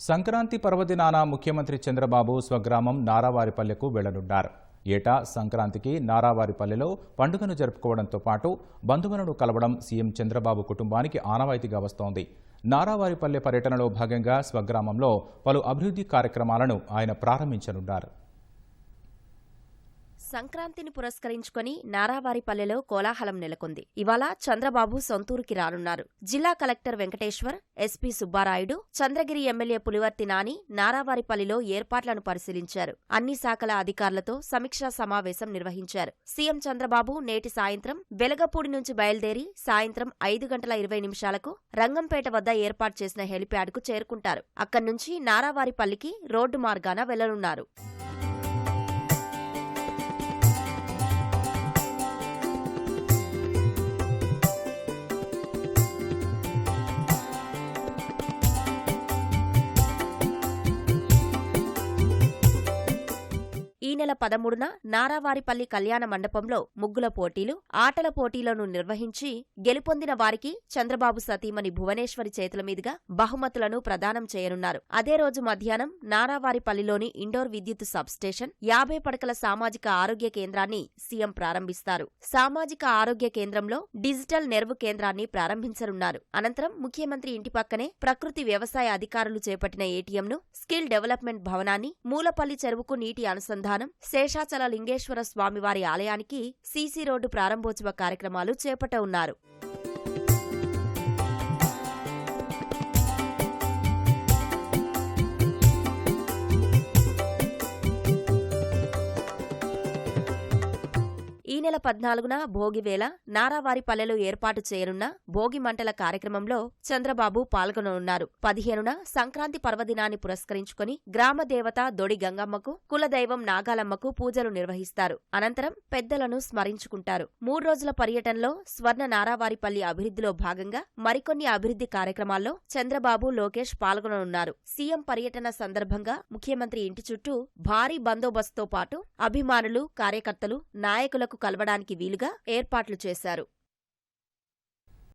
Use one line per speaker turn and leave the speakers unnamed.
సంక్రాంతి పర్వదినాన ముఖ్యమంత్రి చంద్రబాబు స్వగ్రామం నారావారిపల్లెకు వెళ్లనున్నారు. ఏటా సంక్రాంతికి నారావారిపల్లెలో పండుగను జరుపుకోవడంతో పాటు బంధువులను కలవడం సీఎం చంద్రబాబు కుటుంబానికి ఆనవాయితీగా వస్తోంది. నారావారిపల్లె పర్యటనలో భాగంగా స్వగ్రామంలో పలు అభివృద్ధి కార్యక్రమాలను ఆయన ప్రారంభించనున్నారు.
సంక్రాంతిని పురస్కరించుకుని నారావారిపల్లెలో కోలాహలం నెలకొంది. ఇవాళ చంద్రబాబు సొంతూరుకి రానున్నారు. జిల్లా collector Venkateshwar, SP Subbarayudu, Chandragiri MLA Pulivarthi Nani నారావారిపల్లిలో ఏర్పాట్లను పరిశీలించారు. అన్ని శాఖల అధికారులతో సమీక్షా సమావేశం నిర్వహించారు. సీఎం చంద్రబాబు నేటి సాయంత్రం వెలగపూడి నుంచి బయలుదేరి సాయంత్రం 5:20 రంగంపేట వద్ద ఏర్పాటు చేసిన హెలిప్యాడ్కు చేరుకుంటారు. అక్కడి నుంచి నారావారిపల్లికి రోడ్డు మార్గాన వెళ్లనున్నారు. ఈ నెల 13న నారావారిపల్లి కళ్యాణ మండపంలో ముగ్గుల పోటీలు, ఆటల పోటీలను నిర్వహించి గెలుపొందిన వారికి చంద్రబాబు సతీమణి భువనేశ్వరి చేతుల మీదుగా బహుమతులను ప్రదానం చేయనున్నారు. అదే రోజు మధ్యాహ్నం నారావారిపల్లిలోని ఇండోర్ విద్యుత్ సబ్స్టేషన్, 50 పడకల సామాజిక ఆరోగ్య కేంద్రాన్ని సీఎం ప్రారంభిస్తారు. సామాజిక ఆరోగ్య కేంద్రంలో డిజిటల్ నెర్వు కేంద్రాన్ని ప్రారంభించనున్నారు. అనంతరం ముఖ్యమంత్రి ఇంటి పక్కనే ప్రకృతి వ్యవసాయ అధికారులు చేపట్టిన ఏటీఎంను, స్కిల్ డెవలప్మెంట్ భవనాన్ని, మూలపల్లి చెరువుకు నీటి అనుసంధానం, శేషాచల లింగేశ్వర స్వామివారి ఆలయానికి సీసీ రోడ్డు ప్రారంభోత్సవ కార్యక్రమాలు చేపట్టనున్నారు. ఈ నెల 14న భోగివేళ నారావారిపల్లెలో ఏర్పాటు చేయనున్న భోగి మంటల కార్యక్రమంలో చంద్రబాబు పాల్గొననున్నారు. 15న సంక్రాంతి పర్వదినాన్ని పురస్కరించుకుని గ్రామదేవత దొడి గంగమ్మకు, కులదైవం నాగాలమ్మకు పూజలు నిర్వహిస్తారు. అనంతరం పెద్దలను స్మరించుకుంటారు. 3 రోజుల పర్యటనలో స్వర్ణ నారావారిపల్లి అభివృద్ధిలో భాగంగా మరికొన్ని అభివృద్ధి కార్యక్రమాల్లో చంద్రబాబు, లోకేష్ పాల్గొననున్నారు. సీఎం పర్యటన సందర్భంగా ముఖ్యమంత్రి ఇంటి చుట్టూ భారీ బందోబస్తుతో పాటు అభిమానులు, కార్యకర్తలు, నాయకులకు కలవడానికి వీలుగా ఏర్పాట్లు చేశారు.